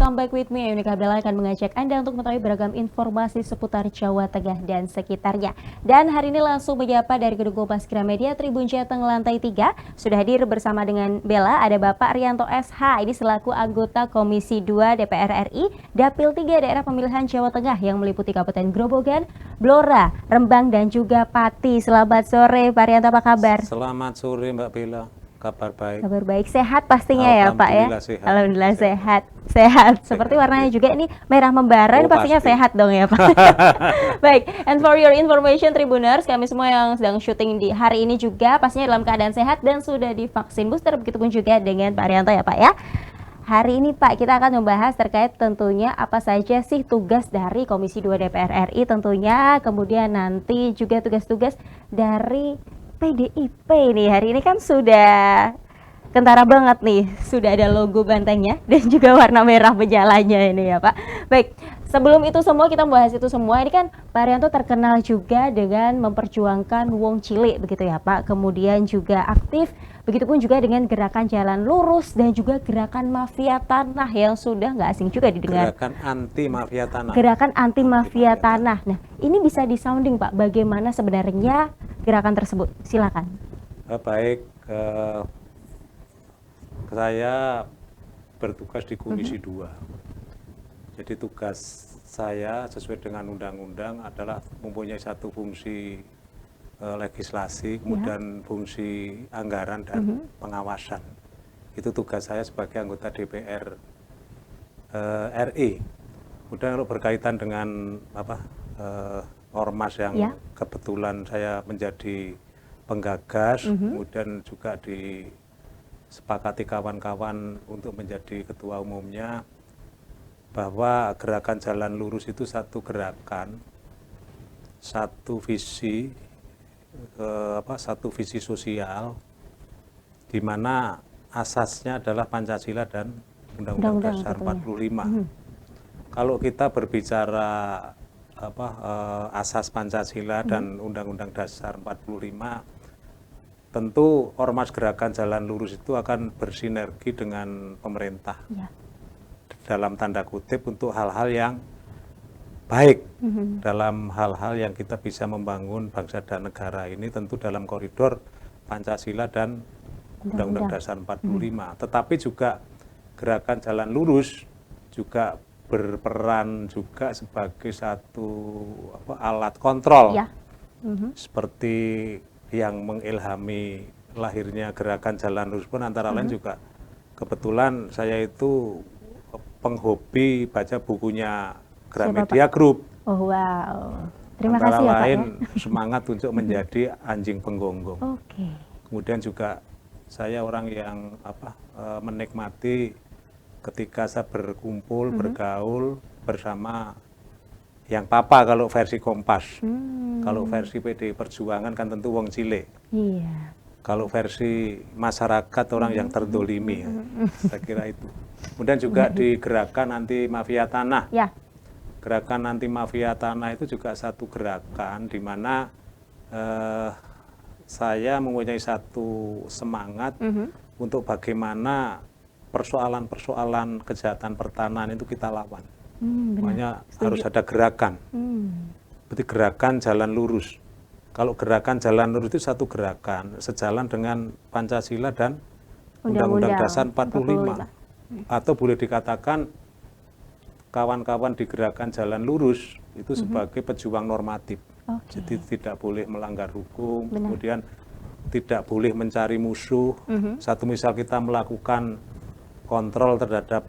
welcome back with me. Ayunika Bella akan mengajak Anda untuk mengetahui beragam informasi seputar Jawa Tengah dan sekitarnya. Dan hari ini langsung menyapa dari Gedung Kompas Gramedia Tribun Jateng lantai 3. Sudah hadir bersama dengan Bella, ada Bapak Rianto SH. Ini selaku anggota Komisi 2 DPR RI, Dapil 3 Daerah Pemilihan Jawa Tengah yang meliputi Kabupaten Grobogan, Blora, Rembang, dan juga Pati. Selamat sore Pak Rianto, apa kabar? Selamat sore Mbak Bella. Kabar baik. Kabar baik, sehat pastinya ya Pak ya? Sehat. Alhamdulillah sehat. Seperti warnanya juga ini merah membara, ini pastinya pasti sehat dong ya Pak. Baik, and for your information Tribuners, kami semua yang sedang syuting di hari ini juga pastinya dalam keadaan sehat dan sudah divaksin booster, begitupun juga dengan Pak Rianto ya Pak ya. Hari ini Pak, kita akan membahas terkait tentunya apa saja sih tugas dari Komisi 2 DPR RI tentunya, kemudian nanti juga tugas-tugas dari PDIP nih. Hari ini kan sudah kentara banget nih, sudah ada logo bantengnya dan juga warna merah bejalanya ini ya Pak. Baik, sebelum itu semua kita membahas itu semua, ini kan Pak Rianto terkenal juga dengan memperjuangkan wong cilik begitu ya Pak. Kemudian juga aktif, begitupun juga dengan gerakan jalan lurus dan juga gerakan mafia tanah yang sudah nggak asing juga didengar. Gerakan anti mafia tanah. Gerakan anti mafia tanah. Nah, ini bisa disounding Pak, bagaimana sebenarnya gerakan tersebut? Silakan. Baik, saya bertugas di Komisi 2. Jadi tugas saya sesuai dengan undang-undang adalah mempunyai satu fungsi legislasi, kemudian fungsi anggaran dan pengawasan. Itu tugas saya sebagai anggota DPR RI. Kemudian kalau berkaitan dengan ormas yang kebetulan saya menjadi penggagas, kemudian juga disepakati kawan-kawan untuk menjadi ketua umumnya, bahwa gerakan jalan lurus itu satu gerakan, satu visi, satu visi sosial, di mana asasnya adalah Pancasila dan Undang-Undang Dasar 45. Kalau kita berbicara asas Pancasila dan Undang-Undang Dasar 45, tentu ormas gerakan jalan lurus itu akan bersinergi dengan pemerintah dalam tanda kutip untuk hal-hal yang baik, dalam hal-hal yang kita bisa membangun bangsa dan negara ini, tentu dalam koridor Pancasila dan Undang-Undang Dasar 45. Tetapi juga gerakan jalan lurus juga berperan juga sebagai satu alat kontrol, seperti yang mengilhami lahirnya gerakan jalan lurus pun antara lain juga kebetulan saya itu penghobi baca bukunya Gramedia Group. Oh wow, terima antara kasih ya lain Pak ya. Semangat untuk menjadi anjing penggonggong. Oke. Kemudian juga saya orang yang menikmati ketika saya berkumpul, bergaul bersama yang papa kalau versi Kompas. Kalau versi PD Perjuangan kan tentu wong cilik. Iya. Kalau versi masyarakat orang yang terdolimi, saya kira itu. Kemudian juga di gerakan anti mafia tanah. Ya. Gerakan anti mafia tanah itu juga satu gerakan di mana saya mempunyai satu semangat untuk bagaimana persoalan-persoalan kejahatan pertanahan itu kita lawan. Makanya harus ada gerakan. Berarti gerakan jalan lurus. Kalau gerakan jalan lurus itu satu gerakan sejalan dengan Pancasila dan Undang-Undang Dasar 45. Atau boleh dikatakan kawan-kawan di gerakan jalan lurus itu sebagai pejuang normatif. Jadi tidak boleh melanggar hukum, kemudian tidak boleh mencari musuh. Satu misal kita melakukan kontrol terhadap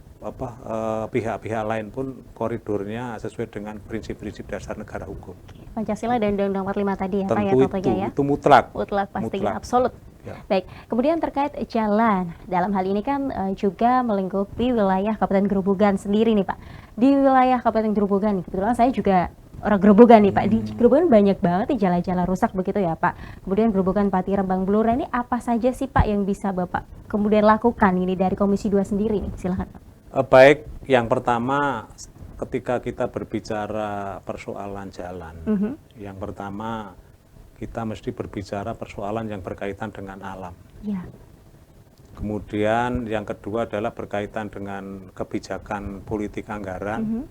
pihak-pihak lain pun koridornya sesuai dengan prinsip-prinsip dasar negara hukum. Pancasila dan Undang-Undang 45 tadi ya Pak ya, tentunya ya. Itu mutlak. Mutlak pastinya, absolut. Ya. Baik, kemudian terkait jalan, dalam hal ini kan juga melingkupi wilayah Kabupaten Grobogan sendiri nih Pak. Di wilayah Kabupaten Grobogan, kebetulan saya juga orang Grobogan nih Pak. Di Grobogan banyak banget nih jalan-jalan rusak begitu ya Pak. Kemudian Grobogan, Pati, Rembang, Blora, ini apa saja sih Pak yang bisa Bapak kemudian lakukan ini dari Komisi 2 sendiri nih? Silakan Pak. Baik, yang pertama ketika kita berbicara persoalan jalan, yang pertama kita mesti berbicara persoalan yang berkaitan dengan alam. Ya. Kemudian yang kedua adalah berkaitan dengan kebijakan politik anggaran.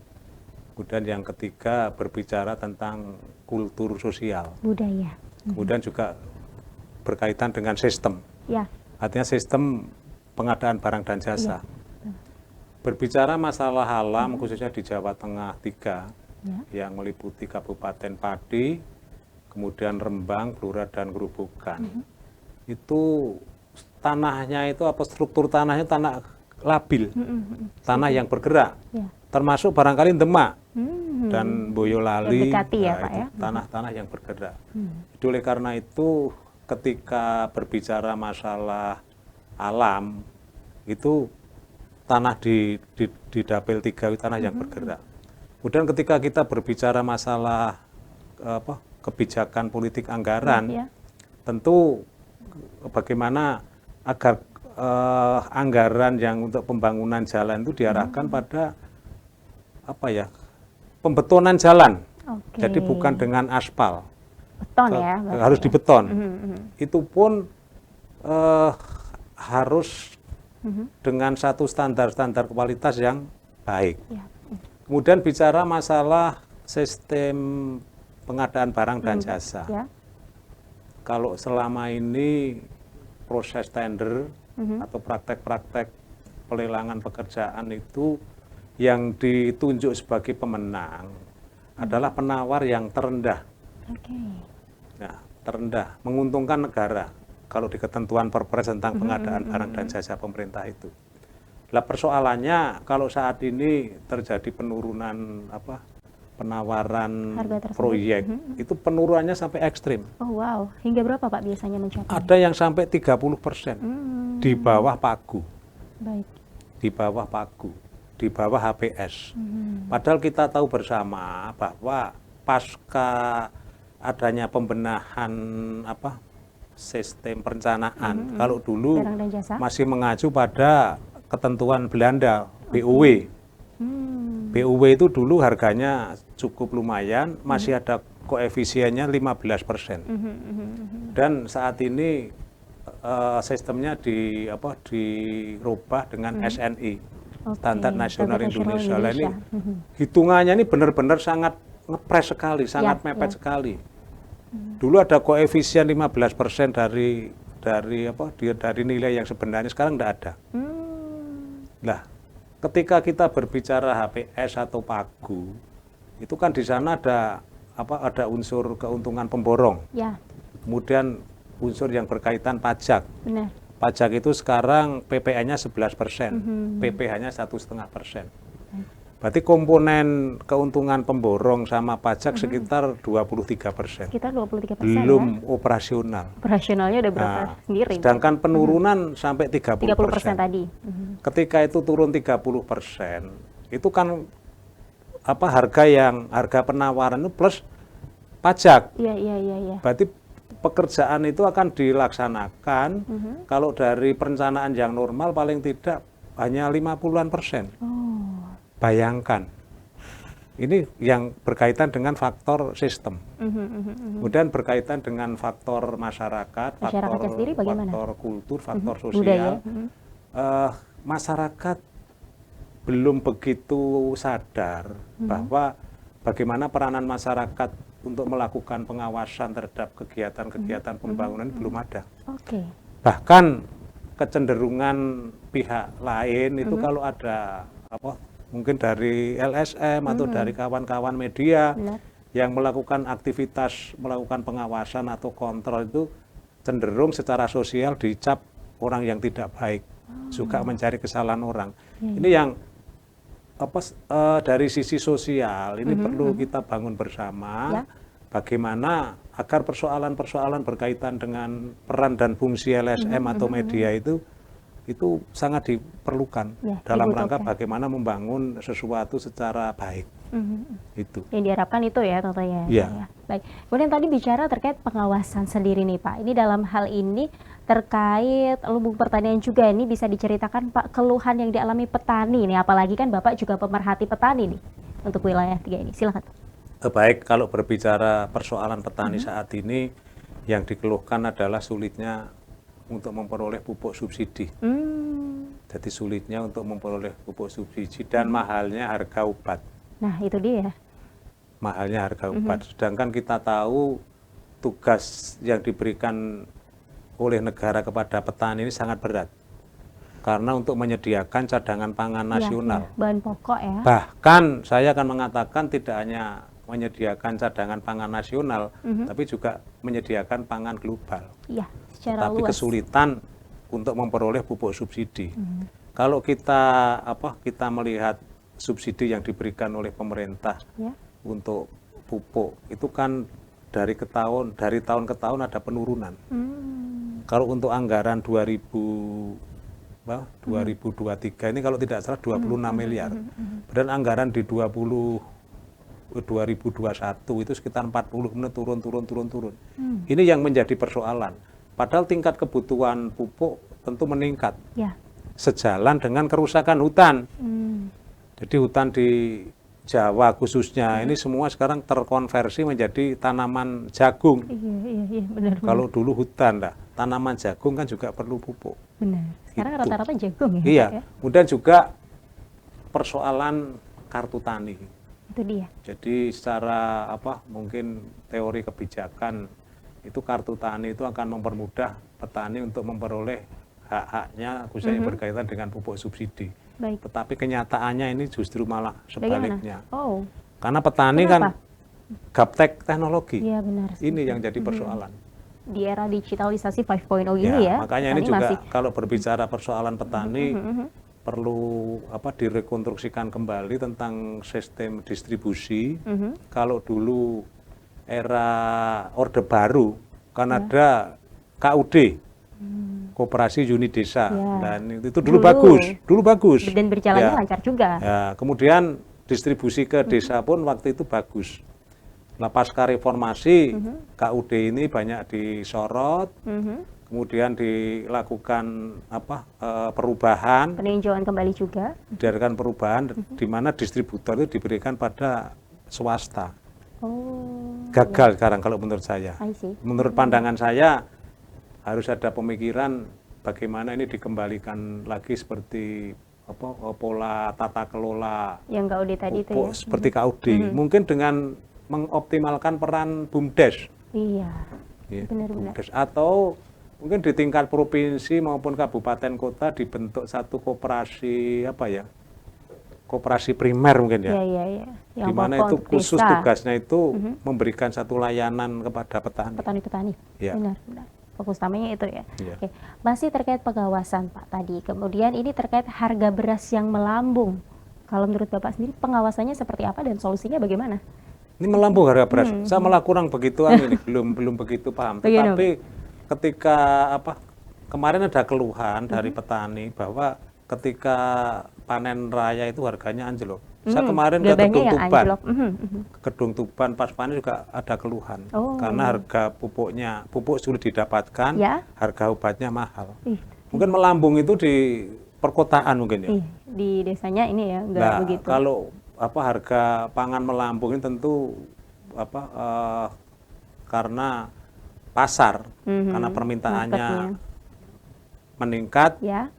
Kemudian yang ketiga berbicara tentang kultur sosial. Budaya. Kemudian juga berkaitan dengan sistem. Ya. Artinya sistem pengadaan barang dan jasa. Berbicara masalah alam khususnya di Jawa Tengah 3 yang meliputi Kabupaten Pati, kemudian Rembang, Blora dan Gerobogan. Itu tanahnya itu apa, struktur tanahnya tanah labil, tanah yang bergerak, termasuk barangkali Demak dan Boyolali, Mendekati ya, Pak, itu ya? tanah-tanah yang bergerak. Jadi oleh karena itu ketika berbicara masalah alam itu tanah di Dapil 3 itu tanah yang bergerak. Kemudian ketika kita berbicara masalah kebijakan politik anggaran, tentu bagaimana agar anggaran yang untuk pembangunan jalan itu diarahkan pada pembetonan jalan. Jadi bukan dengan aspal. Beton ya. Harus dibeton. Itu pun harus dengan satu standar kualitas yang baik. Kemudian bicara masalah sistem pengadaan barang dan jasa. Kalau selama ini proses tender atau praktek-praktek pelelangan pekerjaan itu yang ditunjuk sebagai pemenang adalah penawar yang terendah. Nah, terendah, menguntungkan negara kalau di ketentuan Perpres tentang pengadaan barang dan jasa pemerintah itu. Lah persoalannya kalau saat ini terjadi penurunan penawaran proyek, itu penurunannya sampai ekstrim. Oh wow, hingga berapa Pak biasanya mencapai? Ada yang sampai 30% di bawah pagu. Baik. Di bawah pagu, di bawah HPS. Padahal kita tahu bersama bahwa pasca adanya pembenahan sistem perencanaan. Kalau dulu masih mengacu pada ketentuan Belanda, BUW. BUW itu dulu harganya cukup lumayan, masih ada koefisiennya 15%. Dan saat ini sistemnya dirubah dengan SNI, Standar Nasional Indonesia. Ini hitungannya ini benar-benar sangat ngepres sekali, sangat mepet sekali. Dulu ada koefisien 15% dari nilai yang sebenarnya, sekarang tidak ada. Nah, ketika kita berbicara HPS atau pagu, itu kan di sana ada unsur keuntungan pemborong. Kemudian unsur yang berkaitan pajak. Benar. Pajak itu sekarang PPN-nya 11%, PPh-nya 1,5%. Berarti komponen keuntungan pemborong sama pajak sekitar 23%. Sekitar 23%. Belum operasional. Operasionalnya udah berapa sendiri? Sedangkan penurunan sampai 30% tadi. Ketika itu turun 30%, itu kan harga penawaran itu plus pajak. Iya. Berarti pekerjaan itu akan dilaksanakan kalau dari perencanaan yang normal paling tidak hanya 50-an%. Bayangkan, ini yang berkaitan dengan faktor sistem, kemudian berkaitan dengan faktor masyarakat faktor kultur, faktor sosial. Masyarakat belum begitu sadar bahwa bagaimana peranan masyarakat untuk melakukan pengawasan terhadap kegiatan-kegiatan pembangunan belum ada. Bahkan kecenderungan pihak lain itu kalau ada mungkin dari LSM atau dari kawan-kawan media yang melakukan aktivitas, melakukan pengawasan atau kontrol itu cenderung secara sosial dicap orang yang tidak baik, juga mencari kesalahan orang. Ini yang dari sisi sosial ini perlu kita bangun bersama, bagaimana agar persoalan-persoalan berkaitan dengan peran dan fungsi LSM atau media itu sangat diperlukan dalam rangka bagaimana membangun sesuatu secara baik. Itu. Yang diharapkan itu ya tentunya. Ya. Baik. Kemudian tadi bicara terkait pengawasan sendiri nih Pak. Ini dalam hal ini terkait lumbung pertanian juga, ini bisa diceritakan Pak keluhan yang dialami petani nih, apalagi kan Bapak juga pemerhati petani nih untuk wilayah 3 ini. Silakan. Baik, kalau berbicara persoalan petani saat ini yang dikeluhkan adalah sulitnya untuk memperoleh pupuk subsidi. Jadi sulitnya untuk memperoleh pupuk subsidi dan mahalnya harga obat. Nah, itu dia. Mahalnya harga obat. Sedangkan kita tahu tugas yang diberikan oleh negara kepada petani ini sangat berat. Karena untuk menyediakan cadangan pangan nasional. Ya, bahan pokok ya. Bahkan saya akan mengatakan tidak hanya menyediakan cadangan pangan nasional, tapi juga menyediakan pangan global. Iya, secara Tapi luas. kesulitan untuk memperoleh pupuk subsidi. Kalau kita melihat subsidi yang diberikan oleh pemerintah Ya. untuk pupuk itu kan dari tahun ke tahun ada penurunan. Kalau untuk anggaran 2023 ini kalau tidak salah 26 miliar. Dan anggaran di 2021 itu sekitar 40, kemudian turun. Ini yang menjadi persoalan. Padahal tingkat kebutuhan pupuk tentu meningkat. Ya. Sejalan dengan kerusakan hutan. Jadi hutan di Jawa khususnya ini semua sekarang terkonversi menjadi tanaman jagung. Iya, benar. Kalau dulu hutan, tanaman jagung kan juga perlu pupuk. Benar. Sekarang Gitu. rata-rata jagung ya. Iya. Pak, ya? Kemudian juga persoalan kartu tani. Itu dia. Jadi secara mungkin teori kebijakan itu kartu tani itu akan mempermudah petani untuk memperoleh hak-haknya khususnya berkaitan dengan pupuk subsidi. Baik. Tetapi kenyataannya ini justru malah sebaliknya. Bagaimana? Oh. Karena petani Kenapa? kan gaptek teknologi. Iya, benar. Ini yang jadi persoalan. Di era digitalisasi 5.0 ini ya. Makanya ini petani juga masih kalau berbicara persoalan petani perlu direkonstruksikan kembali tentang sistem distribusi. Kalau dulu era Orde Baru kan ada KUD, Koperasi Unit Desa, dan itu dulu bagus. Dan berjalannya lancar juga. Ya, kemudian distribusi ke desa pun waktu itu bagus. Nah, pasca reformasi KUD ini banyak disorot, kemudian dilakukan perubahan, Peninjauan kembali juga. diadakan perubahan di mana distributor itu diberikan pada swasta. Oh. Gagal sekarang kalau menurut saya. I see. Menurut pandangan saya harus ada pemikiran bagaimana ini dikembalikan lagi seperti pola tata kelola Yang KUD tadi itu pupuk ya. seperti KUD. Mungkin dengan mengoptimalkan peran BUMDes. Iya. Ya, Benar-benar. BUMDes. Atau mungkin di tingkat provinsi maupun kabupaten kota dibentuk satu koperasi koperasi primer mungkin ya. Iya. Di mana itu khusus tugasnya itu memberikan satu layanan kepada petani. Petani-petani. Ya. Benar. Fokus utamanya itu ya. Iya. Oke. Masih terkait pengawasan Pak tadi. Kemudian ini terkait harga beras yang melambung. Kalau menurut Bapak sendiri pengawasannya seperti apa dan solusinya bagaimana? Ini melambung harga beras. Saya malah kurang begitu ini, belum begitu paham. Bagaimana, Tetapi ketika kemarin ada keluhan dari petani bahwa ketika panen raya itu harganya anjlok. Saya kemarin ke Kedung Tuban pas panen juga ada keluhan. Karena harga pupuk sulit didapatkan, harga obatnya mahal. Mungkin melambung itu di perkotaan mungkin ya. Di desanya ini ya enggak begitu. Kalau harga pangan melambung ini tentu karena pasar, karena permintaannya meningkat. Ya.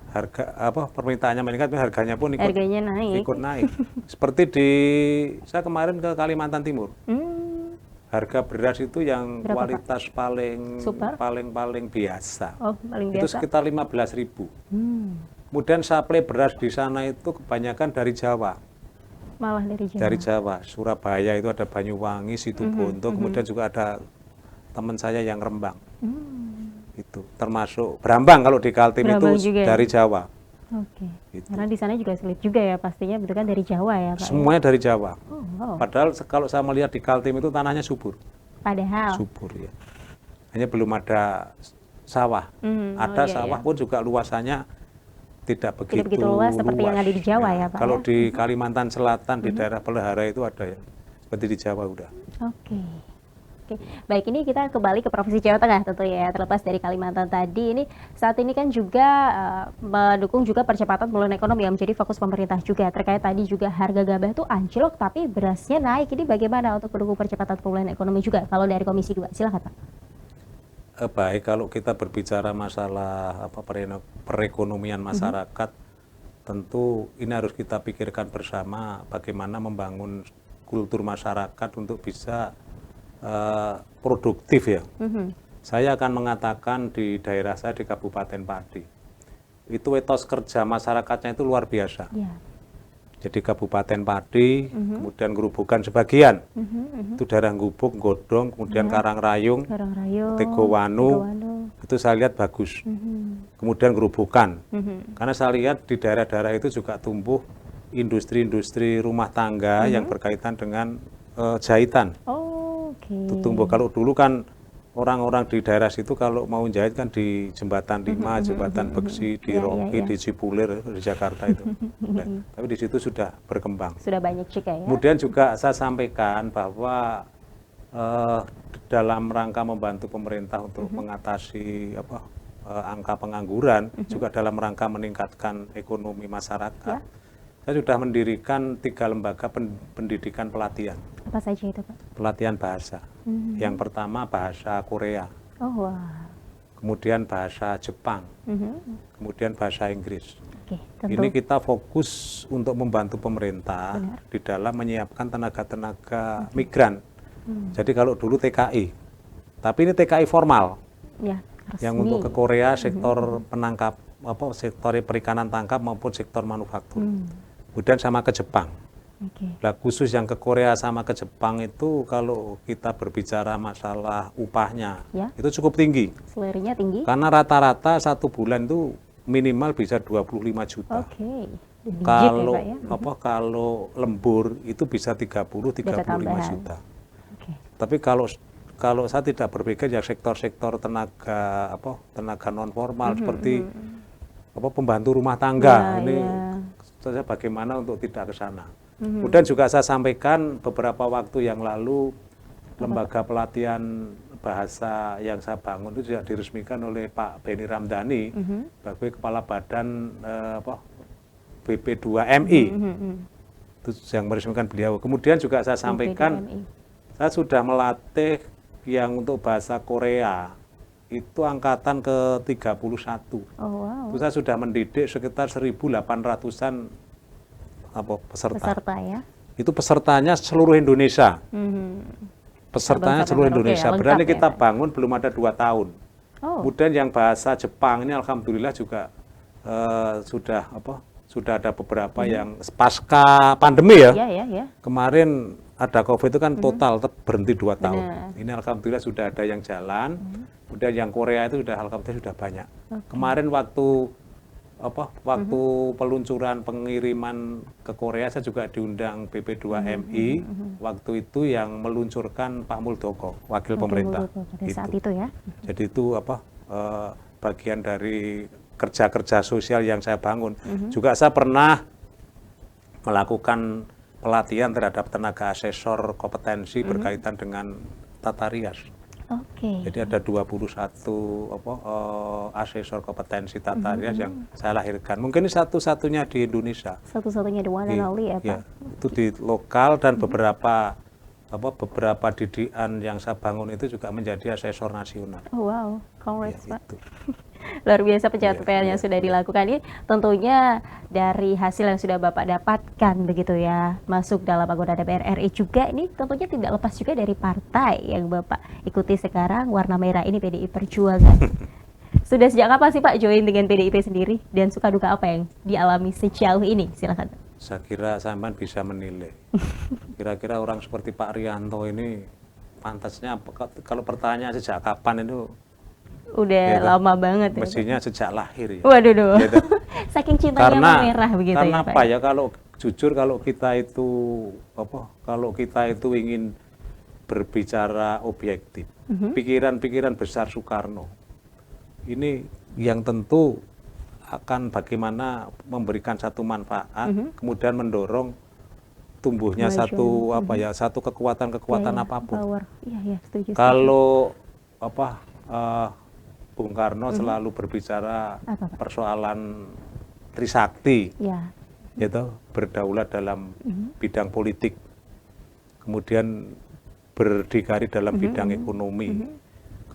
Harga permintaannya meningkat, harganya pun ikut naik. Seperti saya kemarin ke Kalimantan Timur. Harga beras itu yang berapa, kualitas paling biasa. Paling biasa. Itu sekitar 15.000. Kemudian suplai beras di sana itu kebanyakan dari Jawa. Malah dari Jawa. Dari Jawa, Surabaya itu ada Banyuwangi, Situbondo, kemudian juga ada teman saya yang Rembang. Itu termasuk Brambang kalau di Kaltim itu juga dari Jawa. Oke. Gitu. Karena di sana juga sulit juga ya pastinya, betul kan dari Jawa ya Pak? Semuanya dari Jawa. Padahal kalau saya melihat di Kaltim itu tanahnya subur. Padahal. Subur ya. Hanya belum ada sawah. Ada sawah pun juga luasannya tidak begitu luas seperti yang ada di Jawa ya Pak. Kalau di Kalimantan Selatan di daerah Pelehara itu ada ya. Seperti di Jawa udah. Oke. Baik, ini kita kembali ke Provinsi Jawa Tengah tentu ya, terlepas dari Kalimantan tadi. Ini saat ini kan juga mendukung juga percepatan pemulihan ekonomi yang menjadi fokus pemerintah juga. Terkait tadi juga harga gabah itu anjlok tapi berasnya naik. Ini bagaimana untuk mendukung percepatan pemulihan ekonomi juga kalau dari Komisi 2? Silakan Pak. baik kalau kita berbicara masalah perekonomian masyarakat, tentu ini harus kita pikirkan bersama bagaimana membangun kultur masyarakat untuk bisa produktif ya. Saya akan mengatakan di daerah saya di Kabupaten Pati, itu etos kerja masyarakatnya itu luar biasa. Jadi Kabupaten Pati, kemudian Gerobokan sebagian, itu daerah Gubuk, Godong, kemudian Karangrayung, Tegowanu, itu saya lihat bagus. Kemudian Gerobokan, karena saya lihat di daerah-daerah itu juga tumbuh industri-industri rumah tangga yang berkaitan dengan jahitan. Itu tumbuh. Kalau dulu kan orang-orang di daerah situ kalau mau jahit kan di Jembatan 5, Jembatan Beksi, di Rocky, di Cipulir, di Jakarta itu. Nah, tapi di situ sudah berkembang. Sudah banyak juga ya. Kemudian juga saya sampaikan bahwa dalam rangka membantu pemerintah untuk mengatasi angka pengangguran, juga dalam rangka meningkatkan ekonomi masyarakat. Saya sudah mendirikan 3 lembaga pendidikan pelatihan. Apa saja itu, Pak? Pelatihan bahasa. Yang pertama bahasa Korea. Kemudian bahasa Jepang. Kemudian bahasa Inggris. Ini kita fokus untuk membantu pemerintah di dalam menyiapkan tenaga-tenaga migran. Jadi kalau dulu TKI, tapi ini TKI formal. Yang untuk ke Korea sektor penangkap sektor perikanan tangkap maupun sektor manufaktur. Kemudian sama ke Jepang. Nah, khusus yang ke Korea sama ke Jepang itu kalau kita berbicara masalah upahnya itu cukup tinggi. Salary-nya tinggi. Karena rata-rata 1 bulan itu minimal bisa 25 juta. Kalau kalau lembur itu bisa 30-35 juta. Tapi kalau saya tidak berpikir ya sektor-sektor tenaga non formal seperti pembantu rumah tangga ini saja bagaimana untuk tidak ke sana. Kemudian juga saya sampaikan beberapa waktu yang lalu lembaga pelatihan bahasa yang saya bangun itu juga diresmikan oleh Pak Beni Ramdhani sebagai Kepala Badan BP2MI. Itu yang meresmikan beliau. Kemudian juga saya sampaikan saya sudah melatih yang untuk bahasa Korea itu angkatan ke-31. Itu saya sudah mendidik sekitar 1.800-an peserta ya? Itu pesertanya seluruh Indonesia. Pesertanya seluruh Indonesia. Berarti kita bangun belum ada 2 tahun. Kemudian yang bahasa Jepang ini alhamdulillah juga sudah ada beberapa yang pasca pandemi ya. Kemarin ada COVID itu kan total berhenti 2 tahun. Ini alhamdulillah sudah ada yang jalan. Kemudian yang Korea itu sudah alhamdulillah sudah banyak. Kemarin waktu peluncuran pengiriman ke Korea saya juga diundang BP2MI. Waktu itu yang meluncurkan Pak Muldoko, wakil pemerintah. Saat itu ya. Jadi itu bagian dari kerja-kerja sosial yang saya bangun. Juga saya pernah melakukan pelatihan terhadap tenaga asesor kompetensi berkaitan dengan tata rias. Jadi ada 21 asesor kompetensi tata rias yang saya lahirkan. Mungkin ini satu-satunya di Indonesia. Satu-satunya di one and only ya, Pak. Itu di lokal dan beberapa didikan yang saya bangun itu juga menjadi asesor nasional. Wow, congrats Pak. Luar biasa pencapaian yang sudah dilakukan ini, tentunya dari hasil yang sudah Bapak dapatkan begitu ya, masuk dalam anggota DPR RI juga, ini tentunya tidak lepas juga dari partai yang Bapak ikuti sekarang, warna merah ini, PDI Perjuangan. Sudah sejak kapan sih Pak join dengan PDIP sendiri, dan suka duka apa yang dialami sejauh ini? Silakan. Saya kira sampean bisa menilai. Kira-kira orang seperti Pak Rianto ini pantasnya kalau pertanyaan sejak kapan itu udah lama banget ya. Mestinya sejak lahir ya. Waduh. Saking cintanya sama merah begitu ya, Pak. Karena apa ya, kalau jujur kalau kita itu ingin berbicara objektif, pikiran-pikiran besar Soekarno ini yang tentu akan bagaimana memberikan satu manfaat, kemudian mendorong tumbuhnya satu kekuatan apapun. Setuju. Kalau Bung Karno selalu berbicara persoalan Trisakti, yaitu berdaulat dalam bidang politik, kemudian berdikari dalam bidang ekonomi,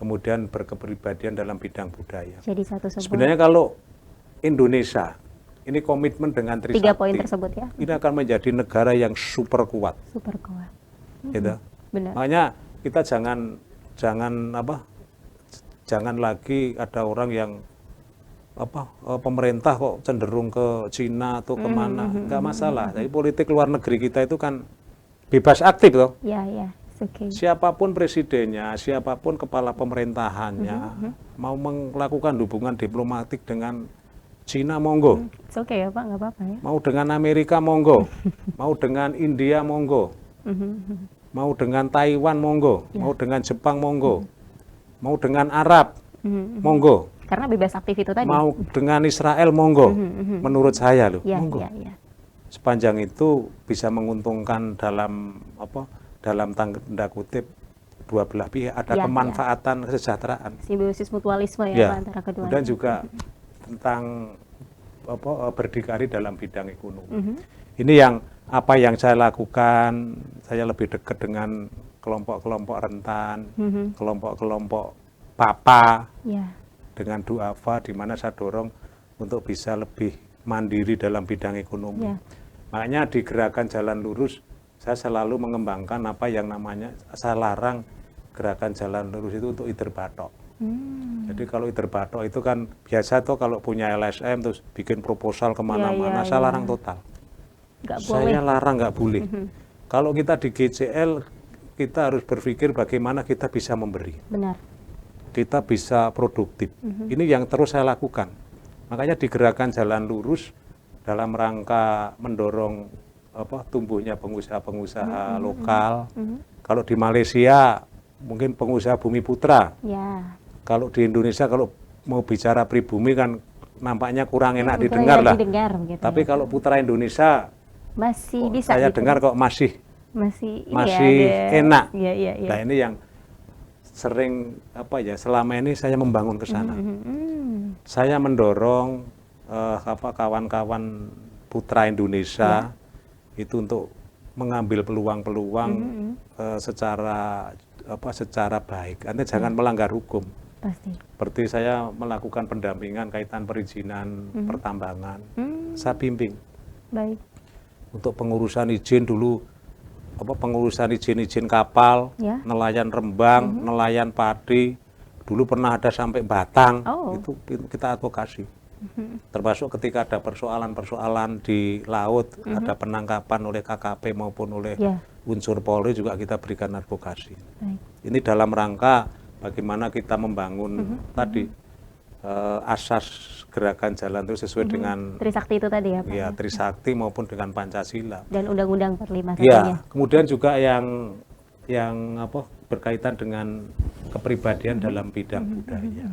kemudian berkepribadian dalam bidang budaya. Jadi satu semua. Sebenarnya kalau Indonesia ini komitmen dengan 3 poin Trisakti, tersebut ya. ini akan menjadi negara yang super kuat. Super kuat. Gitu. Benar. Makanya kita jangan lagi ada orang yang pemerintah kok cenderung ke Cina atau kemana, nggak masalah. Jadi politik luar negeri kita itu kan bebas aktif loh. Ya, ya. Okay. Siapapun presidennya, siapapun kepala pemerintahannya, mau melakukan hubungan diplomatik dengan Cina monggo. It's okay ya Pak, nggak apa-apa ya. Mau dengan Amerika monggo, mau dengan India monggo, mau dengan Taiwan monggo, mau dengan Jepang monggo, mau dengan Arab monggo. Karena bebas aktif itu tadi. Mau dengan Israel monggo, menurut saya loh, Ya, monggo. ya, ya. Sepanjang itu bisa menguntungkan dalam tanda kutip dua belah pihak, ada Ya, kemanfaatan kesejahteraan. Simbiosis mutualisme ya, Ya, Pak, antara keduanya. kemudian juga tentang berdikari dalam bidang ekonomi. Ini yang apa yang saya lakukan, saya lebih dekat dengan kelompok-kelompok rentan, kelompok-kelompok papa, ya. dengan duafa, di mana saya dorong untuk bisa lebih mandiri dalam bidang ekonomi. Ya. Makanya di gerakan Jalan Lurus, saya selalu mengembangkan apa yang namanya, saya larang gerakan Jalan Lurus itu untuk ider batok. Jadi kalau ider batok itu kan biasa tuh kalau punya LSM terus bikin proposal kemana-mana, saya larang total. Nggak Saya boleh. larang nggak boleh. Kalau kita di GCL, kita harus berpikir bagaimana kita bisa memberi. Benar. Kita bisa produktif. Ini yang terus saya lakukan. Makanya di gerakan Jalan Lurus dalam rangka mendorong tumbuhnya pengusaha-pengusaha lokal. Kalau di Malaysia mungkin pengusaha Bumi Putra. Ya. Kalau di Indonesia kalau mau bicara pribumi kan nampaknya kurang enak didengar lah. Gitu Tapi ya. kalau Putra Indonesia masih bisa saya gitu. dengar kok masih iya, enak. Iya, iya, iya. Nah ini yang sering selama ini saya membangun ke sana. Saya mendorong kawan-kawan Putra Indonesia itu untuk mengambil peluang-peluang secara baik. Anda jangan melanggar hukum. Pasti. Seperti saya melakukan pendampingan kaitan perizinan pertambangan, saya bimbing. Baik. Untuk pengurusan izin dulu, pengurusan izin kapal, Ya. nelayan Rembang, nelayan padi, dulu pernah ada sampai Batang, itu kita advokasi. Termasuk ketika ada persoalan-persoalan di laut, ada penangkapan oleh KKP maupun oleh unsur Polri juga kita berikan advokasi. Baik. Ini dalam rangka bagaimana kita membangun tadi asas gerakan Jalan Lurus sesuai dengan Trisakti itu tadi ya Pak? ya Trisakti maupun dengan Pancasila. Dan Undang-Undang 45 Ya, tadinya. kemudian juga yang berkaitan dengan kepribadian dalam bidang budaya.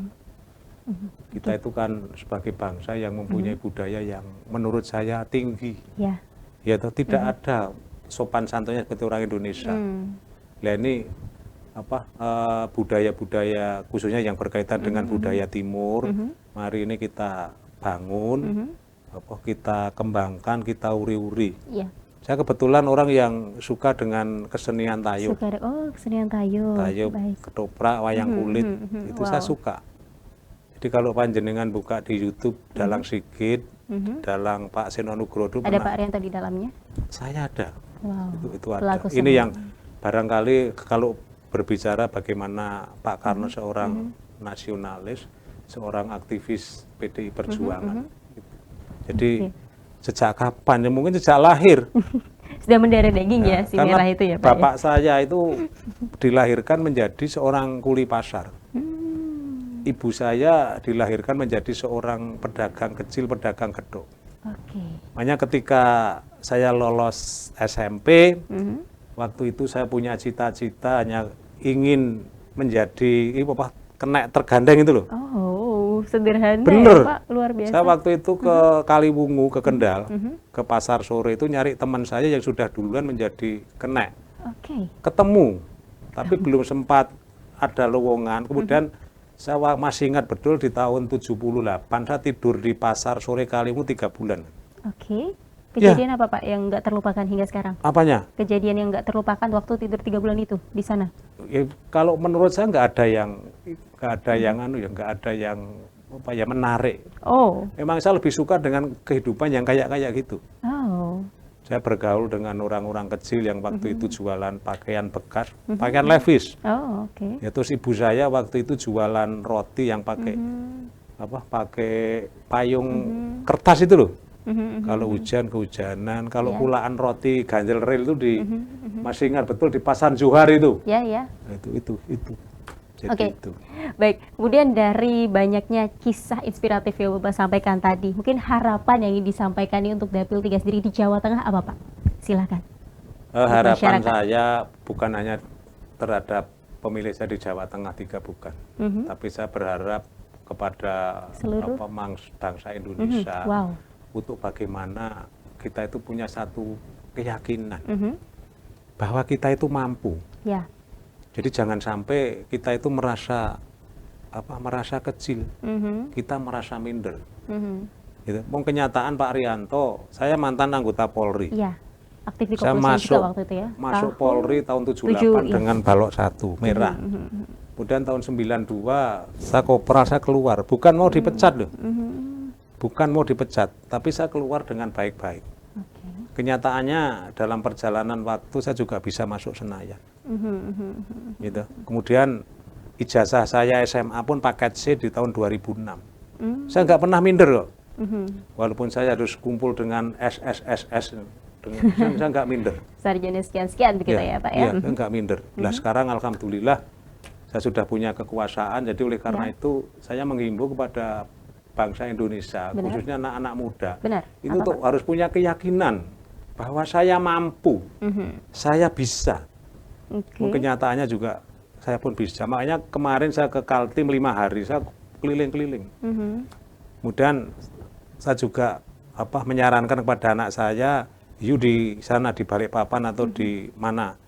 Kita itu kan sebagai bangsa yang mempunyai budaya yang menurut saya tinggi. Ya. Ya, tidak ada sopan santunnya seperti orang Indonesia. Nah ini budaya-budaya khususnya yang berkaitan dengan budaya Timur, mari ini kita bangun, kita kembangkan, kita uri-uri. Iya. Saya kebetulan orang yang suka dengan kesenian tayub. Kesenian tayub. Tayub, Baik. ketoprak, wayang kulit, itu saya Wow. suka. Jadi kalau panjenengan buka di YouTube Dalang Sigit, Dalang Pak Seno Nugroho, Ada Pak Rianto di dalamnya? saya ada. Wow. Itu ada. Pelaku Ini seni. yang barangkali kalau berbicara bagaimana Pak Karno seorang nasionalis, seorang aktivis PDI Perjuangan. Jadi sejak kapan? Ya mungkin sejak lahir. Sudah mendarah daging ya si Karena merah itu ya Pak? bapak saya itu dilahirkan menjadi seorang kuli pasar. Ibu saya dilahirkan menjadi seorang pedagang kecil, pedagang gedung. Oke. Makanya ketika saya lolos SMP, waktu itu saya punya cita-cita hanya ingin menjadi kena tergandeng itu loh. Oh, sederhana Bener. ya Pak, luar biasa. Saya waktu itu ke Kaliwungu, ke Kendal, ke pasar sore itu nyari teman saya yang sudah duluan menjadi kena. Oke. Ketemu, tapi belum sempat ada lowongan. Kemudian saya masih ingat betul di tahun 78 saya tidur di pasar sore Kaliwungu 3 bulan. Oke. Kejadian apa Pak yang nggak terlupakan hingga sekarang? Apanya? Kejadian yang nggak terlupakan waktu tidur 3 bulan itu di sana? Ya, kalau menurut saya nggak ada yang nggak ada yang apa ya menarik. Oh. Memang saya lebih suka dengan kehidupan yang kayak gitu. Oh. Saya bergaul dengan orang-orang kecil yang waktu itu jualan pakaian bekas, pakaian levis. Oh, oke. Ya, terus ibu saya waktu itu jualan roti yang pakai pakai payung kertas itu loh. Kalau hujan kehujanan, kalau pulaan roti ganjel rel itu masih ingat betul di Pasar Johar itu. Ya, ya. Nah, itu. Jadi Oke. itu. Baik, kemudian dari banyaknya kisah inspiratif yang Bapak sampaikan tadi, mungkin harapan yang ingin disampaikan ini untuk Dapil 3 sendiri di Jawa Tengah apa Pak? Silakan. Harapan masyarakat. saya bukan hanya terhadap pemilih saya di Jawa Tengah 3 bukan, tapi saya berharap kepada Seluruh? bangsa Indonesia Wow. untuk bagaimana kita itu punya satu keyakinan bahwa kita itu mampu. Ya. Jadi jangan sampai kita itu merasa kecil, kita merasa minder. Gitu. Kenyataan Pak Rianto, saya mantan anggota Polri. Iya. Aktif di Saya kepolisian masuk juga waktu itu ya. masuk Tahun Polri tahun 78 iya. dengan balok 1 merah. Kemudian tahun 92 saya kopral, saya keluar, bukan mau dipecat loh. Bukan mau dipecat, tapi saya keluar dengan baik-baik. Oke. Kenyataannya dalam perjalanan waktu saya juga bisa masuk Senayan. Gitu. Kemudian ijazah saya SMA pun paket C di tahun 2006. Saya nggak pernah minder loh. Walaupun saya harus kumpul dengan SSSS, saya nggak minder. Sarjana sekian-sekian begitu ya Pak ya. Iya, saya nggak minder. Nah sekarang alhamdulillah saya sudah punya kekuasaan, jadi oleh karena itu saya menghimbau kepada bangsa Indonesia, Benar. khususnya anak-anak muda, Benar. itu Apa, tuh harus punya keyakinan bahwa saya mampu, saya bisa. Oke. Kenyataannya juga saya pun bisa. Makanya kemarin saya ke Kaltim 5 hari, saya keliling-keliling. Kemudian saya juga menyarankan kepada anak saya, yuk di sana di Balikpapan atau di mana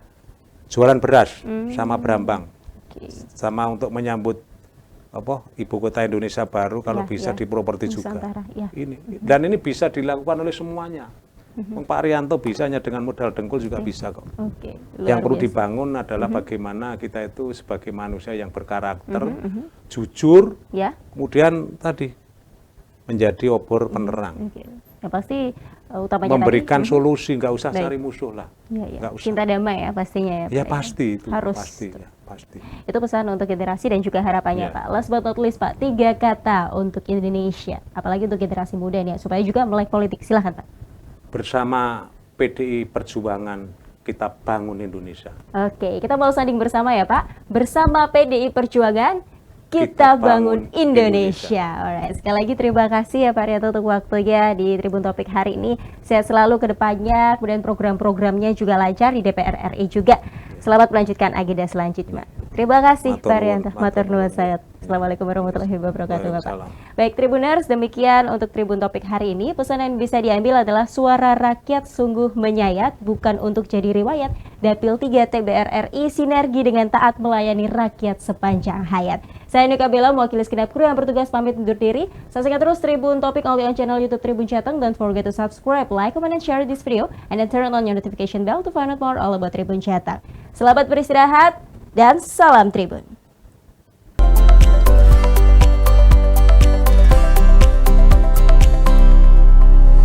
jualan beras sama Brambang, sama untuk menyambut ibu kota Indonesia baru kalau Ya, bisa ya. di properti juga. Nusantara, ya. Dan ini bisa dilakukan oleh semuanya. Pak Rianto bisa hanya dengan modal dengkul juga bisa kok. Oke. Yang Luar perlu biasa. dibangun adalah bagaimana kita itu sebagai manusia yang berkarakter, jujur, Ya. kemudian tadi menjadi obor penerang, Oke. Ya pasti utamanya memberikan tadi, solusi, nggak usah Baik. cari musuh lah, ya, ya. nggak usah. Cinta damai ya pastinya ya Pak. Ya pasti itu, Harus. pasti, ya, pasti. Itu pesan untuk generasi dan juga harapannya Ya. Pak. Last but not least Pak, 3 kata untuk Indonesia, apalagi untuk generasi muda nih, supaya juga melek politik. Silahkan Pak. Bersama PDI Perjuangan kita bangun Indonesia. Oke, kita mau sanding bersama ya Pak. Bersama PDI Perjuangan, Kita kita bangun bangun Indonesia. Alright, sekali lagi terima kasih ya Pak Rianto untuk waktunya di Tribun Topik hari ini. Sehat selalu ke depannya, kemudian program-programnya juga lancar di DPR RI juga. Selamat melanjutkan agenda selanjutnya. Terima kasih Matur Pak nuwun, Rianto. matur Matur nuwun nuwun. sayat. Assalamualaikum warahmatullahi wabarakatuh Bapak. Waalaikumsalam. Baik Tribuners, demikian untuk Tribun Topik hari ini. Pesan yang bisa diambil adalah suara rakyat sungguh menyayat, bukan untuk jadi riwayat. Dapil 3 TBR RI sinergi dengan taat melayani rakyat sepanjang hayat. Saya Nika Bella, mewakili segenap kru yang bertugas pamit undur diri. Saksikan terus Tribun Topik only on channel YouTube Tribun Jateng. Don't forget to subscribe, like, comment, and share this video. And then turn on your notification bell to find out more all about Tribun Jateng. Selamat beristirahat dan salam Tribun.